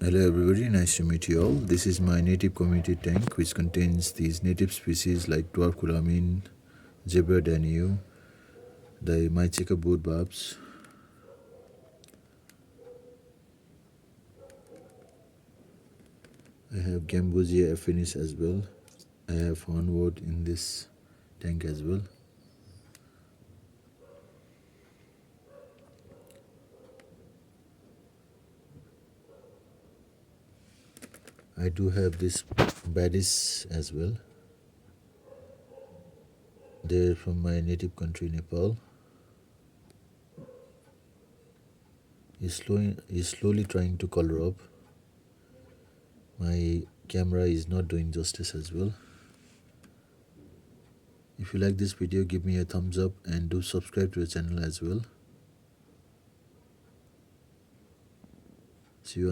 Hello everybody, nice to meet you all. This is my native community tank which contains these native species like dwarf culamin, zebra danio, the Mychica bootbabs. I have Gambusia affinis as well. I have hornwort in this tank as well. I do have this Badis as well. They're from my native country Nepal. He's slowly trying to color up. My camera is not doing justice as well. If you like this video, give me a thumbs up and do subscribe to the channel as well. See you.